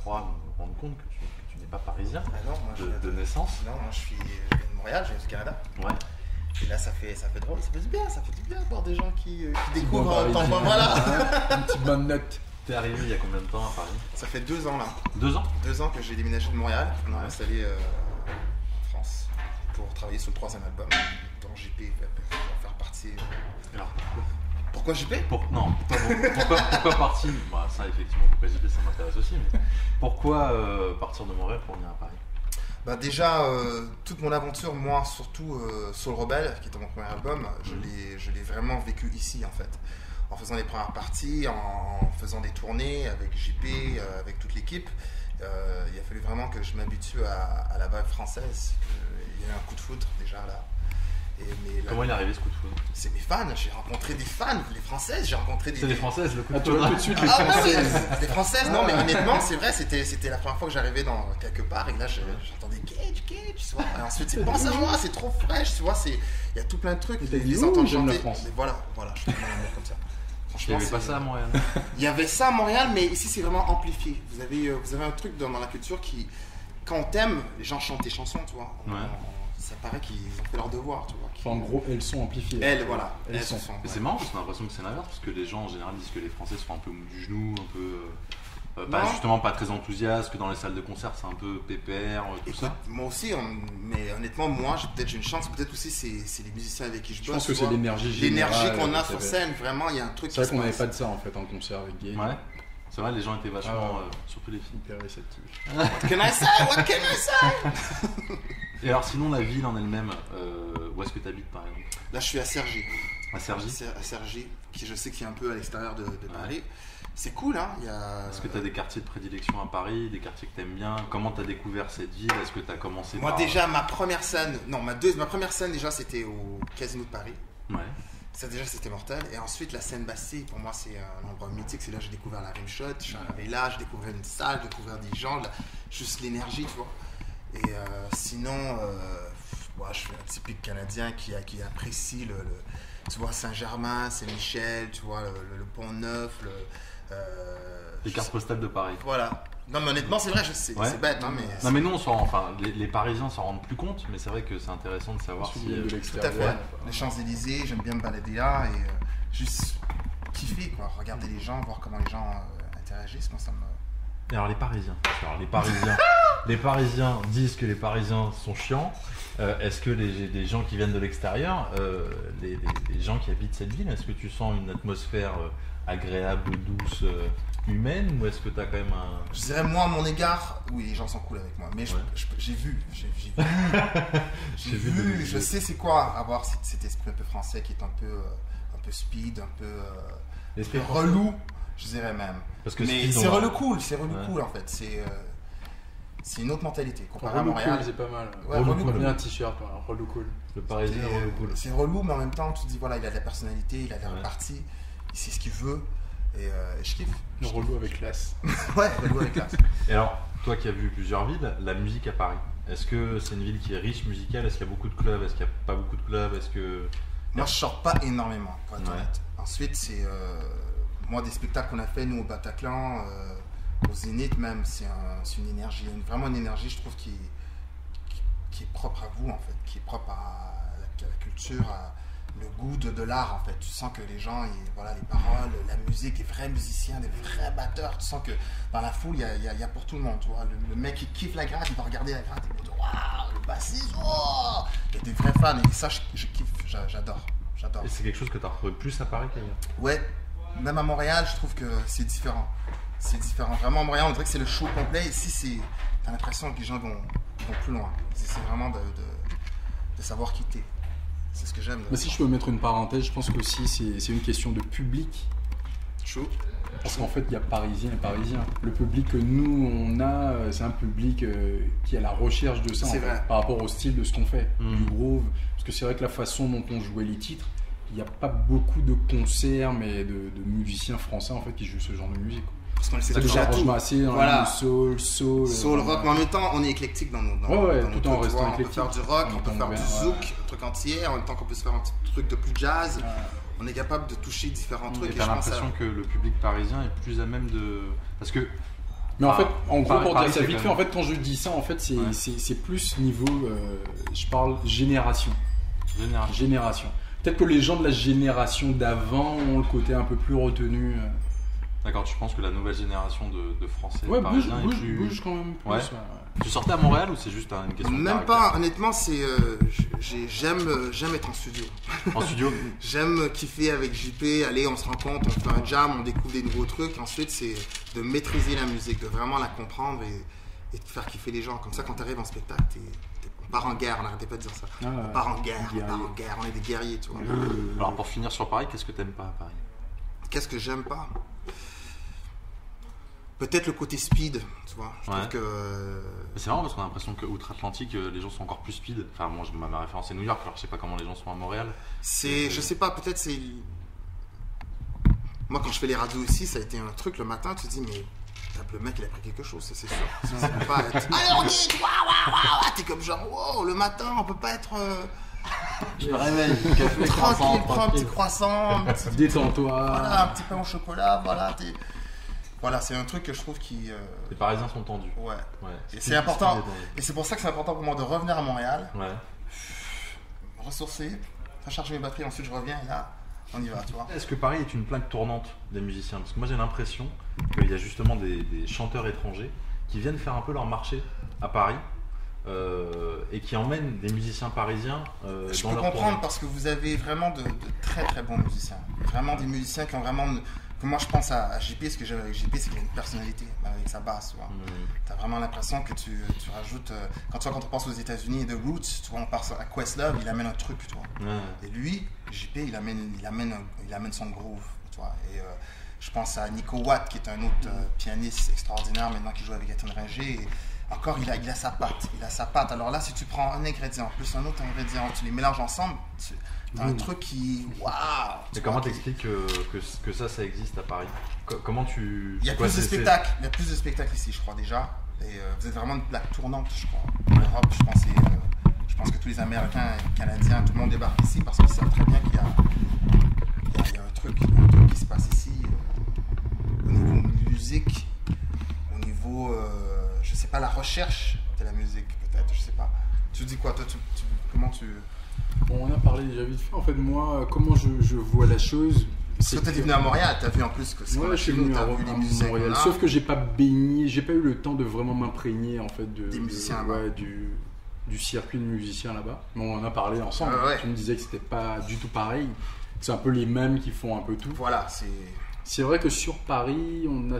crois me rendre compte que tu n'es pas parisien Ah non, moi, de naissance. Non, moi je viens de Montréal, je viens du Canada. Ouais. Et là, ça fait drôle, ça fait du bien de voir des gens qui découvrent bon ton parisien. voilà. Une petite bonne note. T'es arrivé il y a combien de temps à Paris? Ça fait 2 ans là. 2 ans? 2 ans que j'ai déménagé de Montréal. On a Ouais. installé en France pour travailler sur le 3e album dont JP va faire partie. Alors Pourquoi JP? non, pourquoi partir? Bah, ça effectivement, pourquoi JP ça m'intéresse aussi, mais pourquoi partir de Montréal pour venir à Paris? Bah déjà, toute mon aventure, moi surtout Soul Rebel, qui était mon premier album, je l'ai vraiment vécu ici en fait. En faisant les premières parties, en faisant des tournées avec JP, avec toute l'équipe. Il a fallu vraiment que je m'habitue à la vibe française. Il y a eu un coup de foudre déjà là. Comment il est arrivé ce coup de foudre? C'est mes fans, j'ai rencontré des fans, les françaises, j'ai rencontré des... C'est les Françaises le coup de Ah, tu vois foudre. tout de suite les Ah ouais, Françaises. les françaises, non mais honnêtement c'est vrai, c'était la première fois que j'arrivais dans quelque part et là j'entendais Cage, tu vois. Et ensuite c'est pense à moi, c'est trop fraîche, tu vois, il y a tout plein de trucs, Et t'as dit, les entendre j'aime la chanter. France. Mais voilà, je fais mon amour comme ça. Il Franchement, n'y avait pas ça à Montréal. il y avait ça à Montréal, mais ici c'est vraiment amplifié. Vous avez un truc dans la culture qui, quand on t'aime, les gens chantent tes chansons, tu vois. Ouais. Ça paraît qu'ils ont fait leur devoir, tu vois. Enfin, en gros, elles sont amplifiées. Elles, voilà. Elles sont. Mais c'est marrant parce qu'on a l'impression que c'est l'inverse, parce que les gens en général disent que les Français sont un peu mou du genou, un peu. Justement pas très enthousiastes, que dans les salles de concert c'est un peu pépère, tout Écoute, ça. moi aussi, mais honnêtement, moi j'ai une chance, peut-être aussi c'est les musiciens avec qui je bosse. Je pense que tu c'est vois. l'énergie L'énergie générale, qu'on a ça sur va. scène, vraiment, il y a un truc C'est vrai qu'on se n'avait passe. pas de ça en fait en concert avec Gay. Ouais. C'est vrai, les gens étaient vachement, Ah ouais. surtout les filles. Hyper réceptif. What can I say? What can I say? Et alors sinon la ville en elle-même, où est-ce que tu habites par exemple? Là, je suis à Cergy. À Cergy. À Cergy, qui je sais qu'il est un peu à l'extérieur de Paris. C'est cool, hein. Est-ce que tu as des quartiers de prédilection à Paris, des quartiers que tu aimes bien? Comment tu as découvert cette ville? Est-ce que tu as commencé Moi par... déjà, ma première scène déjà c'était au Casino de Paris. Ouais. Ça déjà c'était mortel. Et ensuite la scène Bastille, pour moi c'est un endroit mythique. C'est là que j'ai découvert la Rimshot. Je suis arrivé là, j'ai découvert une salle, j'ai découvert des gens, juste l'énergie, tu vois. Et sinon, moi, je suis un typique Canadien qui apprécie tu vois, Saint-Germain, Saint-Michel, tu vois, le Pont-Neuf, Les cartes postales de Paris. Voilà. Non mais honnêtement c'est vrai, c'est bête, hein, mais... Non mais nous on s'en les Parisiens s'en rendent plus compte, mais c'est vrai que c'est intéressant de savoir si... De Tout à l'extérieur. fait. Les Champs-Élysées, j'aime bien me balader là et juste kiffer, quoi. Regarder les gens, voir comment les gens interagissent, moi ça me... Et alors les Parisiens, les Parisiens disent que les Parisiens sont chiants. Est-ce que des gens qui viennent de l'extérieur, les gens qui habitent cette ville, est-ce que tu sens une atmosphère agréable, douce, humaine, ou est-ce que tu as quand même un... Je dirais moi à mon égard, oui les gens sont cool avec moi, mais j'ai vu, je sais c'est quoi avoir cet esprit un peu français qui est un peu speed, un peu relou, je dirais même. Parce que mais c'est relou cool, en fait, c'est une autre mentalité comparé à Montréal. Cool, c'est pas mal. Ouais, relou relou cool. cool. Bien un t-shirt, relou cool. Le Parisien relou cool. C'est relou, mais en même temps tu te dis voilà, il a de la personnalité, il a de la répartie, il sait ce qu'il veut. Et je kiffe. Relou avec classe. Ouais, relou avec classe. Et alors, toi qui as vu plusieurs villes, la musique à Paris, est-ce que c'est une ville qui est riche musicale? Est-ce qu'il y a beaucoup de clubs? Est-ce qu'il n'y a pas beaucoup de clubs? Est-ce que... Moi, je sors pas énormément, pour être honnête. Ensuite, c'est... moi, des spectacles qu'on a fait, nous, au Bataclan, au Zénith même, c'est une énergie, vraiment une énergie, je trouve, qui est propre à vous, en fait, qui est propre à la culture, le goût de l'art, en fait. Tu sens que les gens, voilà, les paroles, la musique, des vrais musiciens, des vrais batteurs. Tu sens que dans la foule, il y a pour tout le monde. Tu vois. Le mec qui kiffe la gratte, il va regarder la gratte, il va dire waouh, le bassiste, oh. Il y a des vrais fans et ça, je kiffe, j'adore. Et c'est quelque chose que tu as retrouvé plus à Paris qu'ailleurs? Ouais, même à Montréal, je trouve que c'est différent. C'est différent. Vraiment, à Montréal, on dirait que c'est le show complet. Ici, t'as l'impression que les gens vont plus loin. C'est vraiment de savoir quitter. C'est ce que j'aime. Mais si je peux mettre une parenthèse, je pense qu'aussi c'est une question de public. Chaud. Parce qu'en fait, il y a Parisiens et Parisiens. Le public que nous, on a, c'est un public qui est à la recherche de ça, en fait, par rapport au style de ce qu'on fait, du groove. Parce que c'est vrai que la façon dont on jouait les titres, il n'y a pas beaucoup de concerts, mais de musiciens français, en fait, qui jouent ce genre de musique. Parce qu'on essaie de toucher à tout. assez dans le soul, rock, mais en même temps, on est éclectique dans nos tout en restant éclectique. On peut faire du rock, on peut faire du zouk, un truc entier, en même temps qu'on peut se faire un petit truc de plus jazz. On est capable de toucher différents trucs. Et t'as l'impression que le public parisien est plus à même de... Parce que Mais en fait, en gros, pour Paris, dire ça c'est vite quand fait, même- en fait, quand je dis ça, en fait, c'est plus niveau, je parle génération. Génération. Peut-être que les gens de la génération d'avant ont le côté un peu plus retenu. D'accord, tu penses que la nouvelle génération de Français Ouais, parisiens est bouge quand même plus. Ouais. Tu sortais à Montréal ou c'est juste une question de Même caractère pas, honnêtement, c'est j'aime être en studio. En studio J'aime kiffer avec JP, aller, on se rencontre, on fait un jam, on découvre des nouveaux trucs. Ensuite, c'est de maîtriser la musique, de vraiment la comprendre et de faire kiffer les gens. Comme ça, quand tu arrives en spectacle, on part en guerre, on n'arrêtait pas de dire ça. On part en guerre, on est des guerriers, tu vois. Alors pour finir sur Paris, qu'est-ce que t'aimes pas à Paris? Qu'est-ce que j'aime pas? Peut-être le côté speed, tu vois. Je trouve que... C'est marrant parce qu'on a l'impression que outre-Atlantique, les gens sont encore plus speed. Enfin, moi, ma référence c'est New York, alors je sais pas comment les gens sont à Montréal. Je sais pas, peut-être c'est... Moi, quand je fais les radios ici, ça a été un truc le matin, tu te dis, mais le mec, il a pris quelque chose, ça, c'est sûr. Ça peut pas être... Allez, on dit, waouh, t'es comme genre, wow, le matin, on peut pas être... Je me réveille, café, tranquille, prends un petit croissant, Détends-toi. Voilà, un petit pain au chocolat, voilà, Voilà, c'est un truc que je trouve qui... Les Parisiens sont tendus. Ouais. Et C'est c'est important. Et c'est pour ça que c'est important pour moi de revenir à Montréal, ressourcer, recharger mes batteries, ensuite je reviens et là, on y va, tu vois. Est-ce que Paris est une plaque tournante des musiciens? Parce que moi j'ai l'impression qu'il y a justement des chanteurs étrangers qui viennent faire un peu leur marché à Paris et qui emmènent des musiciens parisiens Je dans peux leur comprendre tournée. parce que vous avez vraiment de très très bons musiciens. Vraiment des musiciens qui ont vraiment... Que moi je pense à JP, ce que j'aime avec JP, c'est qu'il a une personnalité avec sa basse. Tu vois. T'as vraiment l'impression que tu rajoutes... Quand on pense aux États-Unis, The Roots, tu vois, on part à Questlove, il amène un truc, tu vois. Et lui, JP, il amène son groove, tu vois. Et je pense à Nico Watt, qui est un autre pianiste extraordinaire maintenant qui joue avec Étienne Ringer. Et encore, il a sa patte. Alors là, si tu prends un ingrédient plus un autre ingrédient, tu les mélanges ensemble, t'as un truc qui... Waouh! Mais comment t'expliques que ça existe à Paris? Comment tu... Il y a plus de spectacles ici, je crois déjà. Et vous êtes vraiment une plaque tournante, je crois. En Europe, je pense que tous les Américains et Canadiens, tout le monde débarque ici parce qu'ils savent très bien qu'il y a un truc qui se passe ici au niveau musique, au niveau, je sais pas, la recherche de la musique peut-être, je sais pas. Tu dis quoi toi, comment tu... Bon, on a parlé déjà vite fait. En fait, moi, comment je vois la chose, Parce que t'es venu à Montréal, t'as vu en plus que c'est je suis venu à Montréal. Sauf que j'ai pas baigné, j'ai pas eu le temps de vraiment m'imprégner en fait des musiciens du circuit de musiciens là-bas. Mais on en a parlé ensemble. Tu me disais que c'était pas du tout pareil. C'est un peu les mêmes qui font un peu tout. Voilà, c'est vrai que sur Paris, on a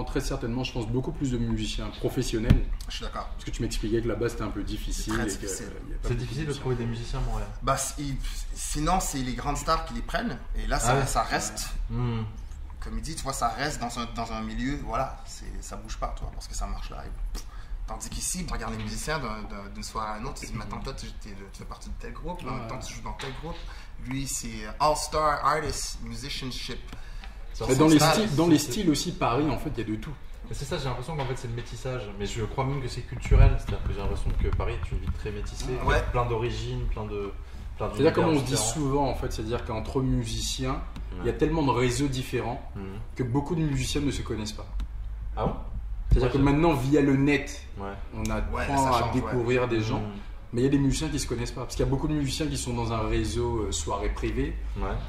très certainement, je pense, beaucoup plus de musiciens professionnels. Je suis d'accord. Parce que tu m'expliquais que là-bas c'était un peu difficile. C'est difficile de trouver des musiciens à Montréal. Bah, sinon, c'est les grandes stars qui les prennent. Et là, ça reste. Comme il dit, tu vois, ça reste dans un milieu. Voilà, ça bouge pas, tu vois, parce que ça marche là. Tandis qu'ici, tu regardes les musiciens d'une soirée à une autre, tu te dis, maintenant, toi, tu fais partie de tel groupe, en même temps, tu joues dans tel groupe. Lui, c'est All-Star Artist Musicianship. Dans les styles aussi, Paris, en fait, il y a de tout. C'est ça, j'ai l'impression qu'en fait c'est le métissage, mais je crois même que c'est culturel, c'est-à-dire que j'ai l'impression que Paris est une ville très métissée, plein d'origines, plein de... C'est-à-dire comme on se dit souvent, en fait, c'est-à-dire qu'entre musiciens, il y a tellement de réseaux différents que beaucoup de musiciens ne se connaissent pas. Ah bon? C'est-à-dire que maintenant, via le net, on apprend à découvrir des gens. Mais il y a des musiciens qui ne se connaissent pas. Parce qu'il y a beaucoup de musiciens qui sont dans un réseau soirée privée.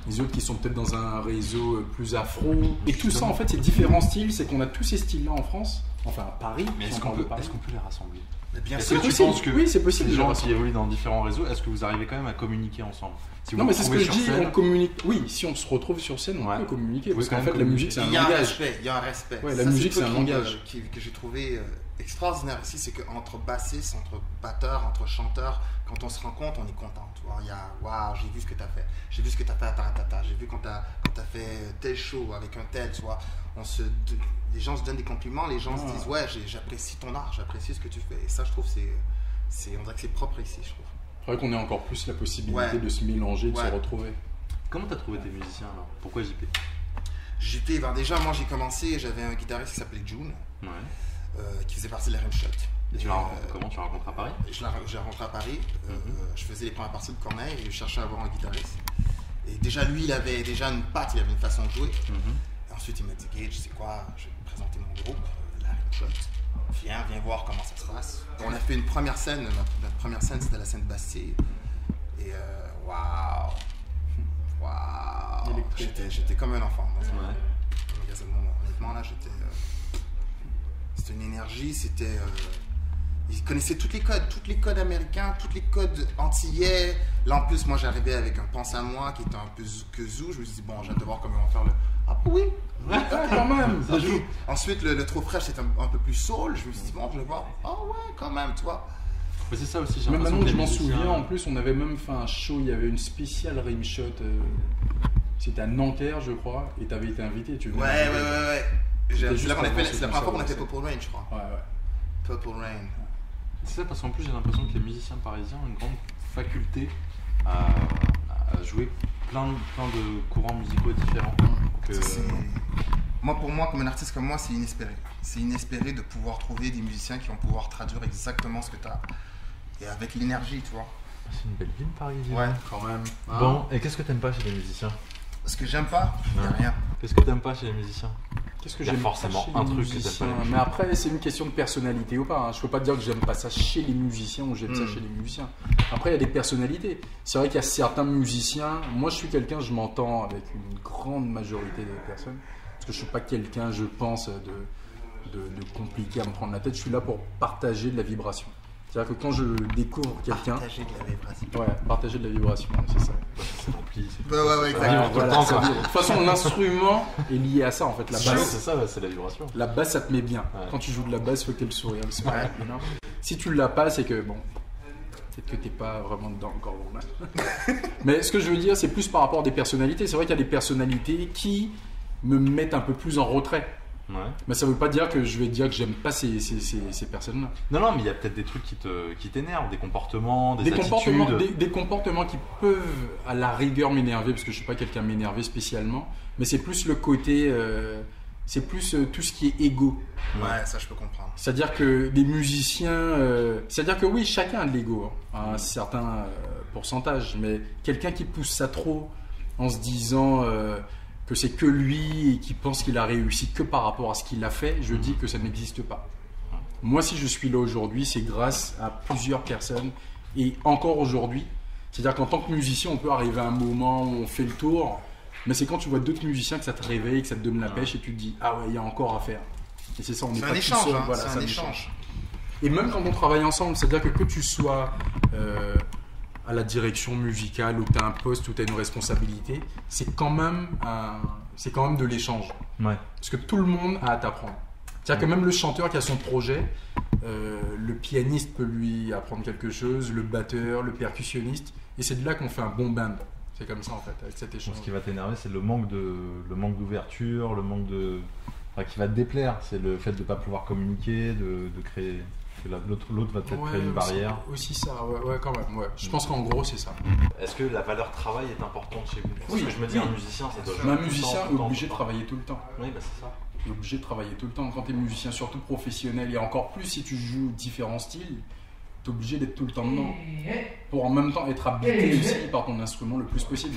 Les autres qui sont peut-être dans un réseau plus afro. Et tout ça, en fait, c'est différents styles. C'est qu'on a tous ces styles-là en France. Enfin, à Paris. Mais est-ce qu'on peut les rassembler? Bien sûr, tu penses que oui, c'est possible. Les gens qui évoluent dans différents réseaux, est-ce que vous arrivez quand même à communiquer ensemble? Non, mais c'est ce que je dis, on communique. Oui, si on se retrouve sur scène, on peut communiquer. Parce qu'en fait, la musique, c'est un langage. Il y a un respect. Ouais, la musique, c'est un langage. Que j'ai trouvé extraordinaire ici, c'est qu'entre bassistes, entre batteurs, entre chanteurs, quand on se rencontre, on est content. Tu vois, il y a waouh, j'ai vu ce que tu as fait. J'ai vu ce que tu as fait à Taratata. J'ai vu quand tu as fait tel show avec un tel, tu vois. Les gens se donnent des compliments, les gens se disent ouais, j'apprécie ton art, j'apprécie ce que tu fais. Et ça, je trouve, on dirait que c'est propre ici, je trouve. C'est vrai qu'on ait encore plus la possibilité de se mélanger, de se retrouver. Comment tu as trouvé tes musiciens alors? Pourquoi JP? JP, ben déjà, moi j'ai commencé, j'avais un guitariste qui s'appelait June, qui faisait partie de la Rimshot. Et tu l'as rencontré comment? Tu l'as rencontré à Paris? J'ai rencontré à Paris, je faisais les premières parties de Corneille et je cherchais à avoir un guitariste. Et déjà, lui, il avait déjà une patte, il avait une façon de jouer. Et ensuite, il m'a dit, Gage, c'est quoi? Je vais te présenter mon groupe, la shot. Viens voir comment ça se passe. On a fait une première scène, notre première scène c'était la scène de Bastille. Et waouh! J'étais comme un enfant dans un magasin de moment. Honnêtement, là, c'était une énergie, c'était. Ils connaissaient tous les codes américains, tous les codes antillais. Là, en plus, moi, j'arrivais avec un pense à moi qui était un peu zouk-zou. Je me suis dit, bon, j'ai hâte de voir comment on va faire le. Ah, oui! Quand même! Ça joue. Ensuite, le trop fraîche, c'était un peu plus soul. Je me suis dit, bon, je vais voir. Ah, ouais, quand même, tu vois. Mais c'est ça aussi, j'ai l'impression que je m'en souviens, en plus, on avait même fait un show, il y avait une spéciale rimshot. C'était à Nanterre, je crois, et t'avais été invité. Tu ouais. C'est la première fois qu'on a fait Purple Rain, je crois. Ouais. Purple Rain. C'est ça, parce qu'en plus, j'ai l'impression que les musiciens parisiens ont une grande faculté à jouer plein de courants musicaux différents. Pour moi, comme un artiste comme moi, c'est inespéré. C'est inespéré de pouvoir trouver des musiciens qui vont pouvoir traduire exactement ce que tu as. Et avec l'énergie, tu vois. C'est une belle ville, Paris. Ouais, quand même. Bon, et qu'est-ce que t'aimes pas chez les musiciens? Ce que j'aime pas, rien. Qu'est-ce que t'aimes pas chez les musiciens? Qu'est-ce que j'aime forcément un truc que t'aimes pas. Mais après, c'est une question de personnalité ou pas. Je peux pas te dire que j'aime pas ça chez les musiciens ou j'aime ça chez les musiciens. Après, il y a des personnalités. C'est vrai qu'il y a certains musiciens. Moi, je suis quelqu'un, je m'entends avec une grande majorité des personnes. Parce que je suis pas quelqu'un, je pense, de compliqué à me prendre la tête. Je suis là pour partager de la vibration. C'est-à-dire que quand je découvre quelqu'un. Partager de la vibration. Ouais, partager de la vibration, c'est ça. Ouais, exactement. De toute façon, l'instrument est lié à ça en fait. La basse, c'est ça, c'est la vibration. La basse, ça te met bien. Ouais. Quand tu joues de la basse, il faut que tu aies le sourire. Si tu l'as pas, c'est que bon. Peut-être que t'es pas vraiment dedans encore. Mais ce que je veux dire, c'est plus par rapport à des personnalités. C'est vrai qu'il y a des personnalités qui me mettent un peu plus en retrait. Ouais. Mais ça veut pas dire que je vais dire que j'aime pas ces personnes-là. Non, mais il y a peut-être des trucs qui t'énervent, des comportements, des attitudes. Des comportements qui peuvent à la rigueur m'énerver, parce que je suis pas quelqu'un à m'énerver spécialement, mais c'est plus le côté, c'est plus tout ce qui est égo. Ouais, ça je peux comprendre. C'est-à-dire que des musiciens, c'est-à-dire que oui, chacun a de l'ego, à un certain pourcentage, mais quelqu'un qui pousse ça trop en se disant que c'est que lui et qui pense qu'il a réussi que par rapport à ce qu'il a fait, je dis que ça n'existe pas. Moi, si je suis là aujourd'hui, c'est grâce à plusieurs personnes et encore aujourd'hui. C'est-à-dire qu'en tant que musicien, on peut arriver à un moment où on fait le tour, mais c'est quand tu vois d'autres musiciens que ça te réveille, que ça te donne la pêche et tu te dis ah ouais, il y a encore à faire. Et c'est ça, on est pas tout seul. Voilà, c'est un échange. Et même quand on travaille ensemble, c'est-à-dire que tu sois à la direction musicale ou que tu as un poste ou tu as une responsabilité, c'est quand même de l'échange. Ouais. Parce que tout le monde a à t'apprendre. C'est-à-dire que même le chanteur qui a son projet, le pianiste peut lui apprendre quelque chose, le batteur, le percussionniste, et c'est de là qu'on fait un bon band. C'est comme ça en fait, avec cet échange. Ce qui va t'énerver, c'est le manque d'ouverture, le manque de... Enfin, qui va te déplaire, c'est le fait de ne pas pouvoir communiquer, de créer... L'autre va peut-être créer une barrière. Aussi ça, ouais, quand même. Ouais. Je pense qu'en gros, c'est ça. Est-ce que la valeur travail est importante chez vous? Parce que je me dis, un musicien, ça doit... Un musicien est obligé de travailler tout le temps. Oui, bah c'est ça. Tu es obligé de travailler tout le temps. Quand tu es musicien, surtout professionnel, et encore plus si tu joues différents styles, tu es obligé d'être tout le temps dedans. Pour en même temps être habité aussi par ton instrument le plus possible.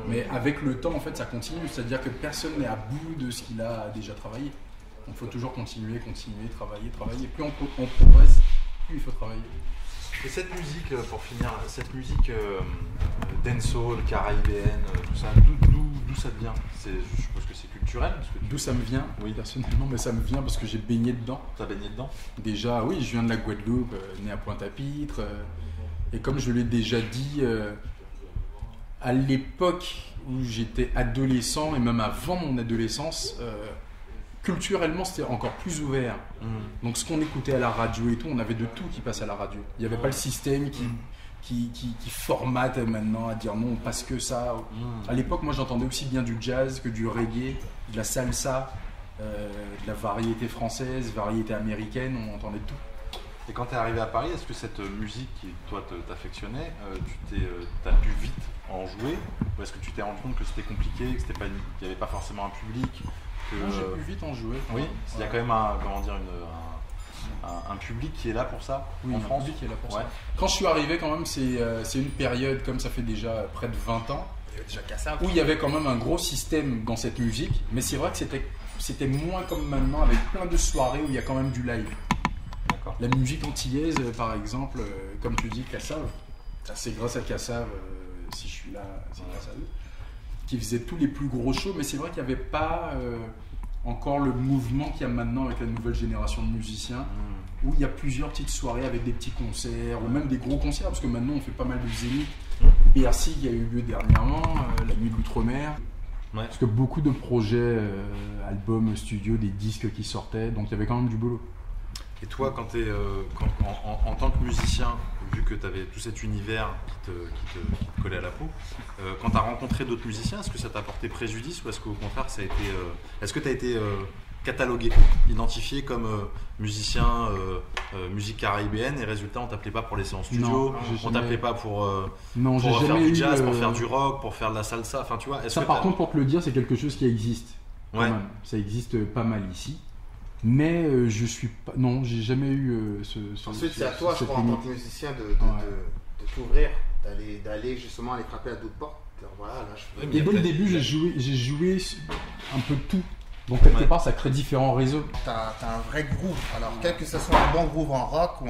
Mais avec le temps, en fait, ça continue. C'est-à-dire que personne n'est à bout de ce qu'il a déjà travaillé. Il faut toujours continuer, travailler. Plus on progresse, plus il faut travailler. Et cette musique, pour finir, cette musique dancehall, caribéenne, tout ça, d'où ça vient? Je suppose que c'est culturel. D'où ça me vient? Oui, personnellement, mais ça me vient parce que j'ai baigné dedans. T'as baigné dedans? Déjà, oui, je viens de la Guadeloupe, né à Pointe-à-Pitre. Et comme je l'ai déjà dit, à l'époque où j'étais adolescent et même avant mon adolescence, culturellement, c'était encore plus ouvert. Donc, ce qu'on écoutait à la radio et tout, on avait de tout qui passe à la radio. Il n'y avait pas le système qui formate maintenant à dire non, on passe que ça. À l'époque, moi, j'entendais aussi bien du jazz que du reggae, de la salsa, de la variété française, variété américaine, on entendait tout. Et quand tu es arrivé à Paris, est-ce que cette musique qui, toi, t'affectionnait, t'as pu vite en jouer? Ou est-ce que tu t'es rendu compte que c'était compliqué, qu'il n'y avait pas forcément un public? J'ai pu vite en jouer. Oui, il y a quand même un public qui est là pour ça, en France. Public qui est là pour ça. Quand je suis arrivé, quand même, c'est une période, comme ça fait déjà près de 20 ans, où il y avait quand même un gros système dans cette musique, mais c'est vrai que c'était moins comme maintenant avec plein de soirées où il y a quand même du live. D'accord. La musique antillaise, par exemple, comme tu dis, Kassav, c'est grâce à Kassav, si je suis là, c'est grâce à eux, qui faisaient tous les plus gros shows, mais c'est vrai qu'il n'y avait pas encore le mouvement qu'il y a maintenant avec la nouvelle génération de musiciens, où il y a plusieurs petites soirées avec des petits concerts, ou même des gros concerts, parce que maintenant on fait pas mal de zénith. Bercy qui a eu lieu dernièrement, la nuit de l'outre-mer. Ouais. Parce que beaucoup de projets, albums, studios, des disques qui sortaient, donc il y avait quand même du boulot. Et toi, en tant que musicien, vu que tu avais tout cet univers qui te collait à la peau, quand tu as rencontré d'autres musiciens, est-ce que ça t'a porté préjudice ou est-ce qu'au contraire, est-ce que tu as été catalogué, identifié comme musicien musique caribéenne et résultat, on t'appelait pas pour laisser en studio, on t'appelait pas pour faire du jazz, pour faire du rock, pour faire de la salsa, enfin tu vois. Ça par contre, pour te le dire, c'est quelque chose qui existe. Ouais. Ça existe pas mal ici. Mais je suis pas. Non, j'ai jamais eu Ensuite, c'est à toi, je crois, en tant que musicien, de t'ouvrir, d'aller justement aller frapper à d'autres portes. Voilà, là, et dès le début, j'ai joué un peu de tout. Donc, quelque part, ça crée différents réseaux. T'as un vrai groove. Alors, quel que ce soit un bon groove en rock ou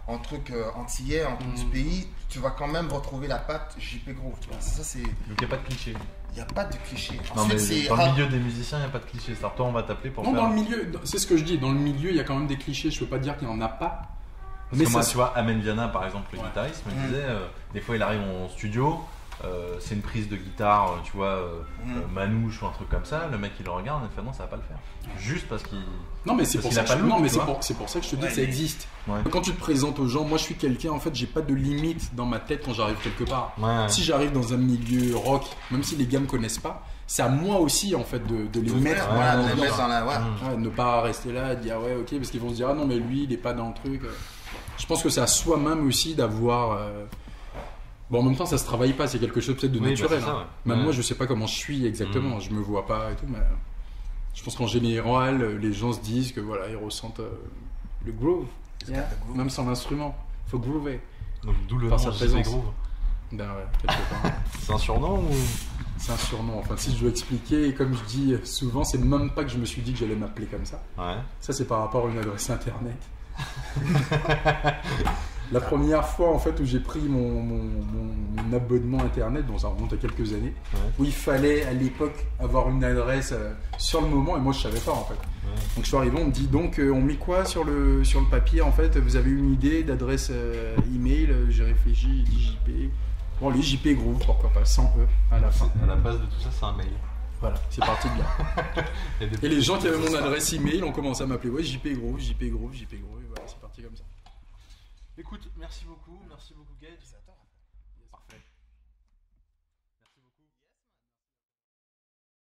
en truc antillais, en truc du pays, tu vas quand même retrouver la patte JP Groove. Tu vois. Ça, c'est... Donc, il n'y a pas de cliché. Il n'y a pas de cliché. Non, mais dans le milieu des musiciens, il n'y a pas de cliché. C'est-à-dire, toi, on va t'appeler pour faire... dans le milieu, c'est ce que je dis. Dans le milieu, il y a quand même des clichés. Je ne peux pas dire qu'il n'y en a pas. Parce que moi, tu vois, Amen Viana, par exemple, le guitariste, me disait, des fois, il arrive en studio, c'est une prise de guitare, tu vois, manouche ou un truc comme ça, le mec, il le regarde et il fait non, ça va pas le faire. Juste parce qu'il... Non, mais c'est pour ça que je te dis que ça existe. Ouais. Quand tu te présentes aux gens, moi, je suis quelqu'un, en fait, j'ai pas de limite dans ma tête quand j'arrive quelque part. Ouais. Si j'arrive dans un milieu rock, même si les gars me connaissent pas, c'est à moi aussi, en fait, de les mettre dans la... ne pas rester là et dire, ouais, ok, parce qu'ils vont se dire, ah non, mais lui, il est pas dans le truc. Je pense que c'est à soi-même aussi d'avoir... Bon, en même temps, ça se travaille pas, c'est quelque chose peut-être de naturel. Bah, ça, Même moi, je sais pas comment je suis exactement, je me vois pas et tout, mais je pense qu'en général, les gens se disent que voilà, ils ressentent le groove, même sans l'instrument. Il faut groover. Donc, d'où le nom JP Groove. Ben ouais, quelque part. C'est un surnom ou... C'est un surnom. Enfin, si je dois expliquer, et comme je dis souvent, c'est même pas que je me suis dit que j'allais m'appeler comme ça. Ouais. Ça, c'est par rapport à une adresse internet. La première fois en fait où j'ai pris mon abonnement internet, bon ça remonte à quelques années, où il fallait à l'époque avoir une adresse sur le moment et moi je savais pas en fait. Donc je suis arrivé, on me dit donc on met quoi sur le papier en fait, vous avez une idée d'adresse email, j'ai réfléchi, j'ai dit JP. Bon les JP Groove, pourquoi pas, sans E à la fin. À la base de tout ça c'est un mail. Voilà, c'est parti de là. et les gens qui avaient mon adresse email ont commencé à m'appeler JP Groove, JP Groove, JP Groove, et voilà c'est parti comme ça. Écoute, merci beaucoup Gage.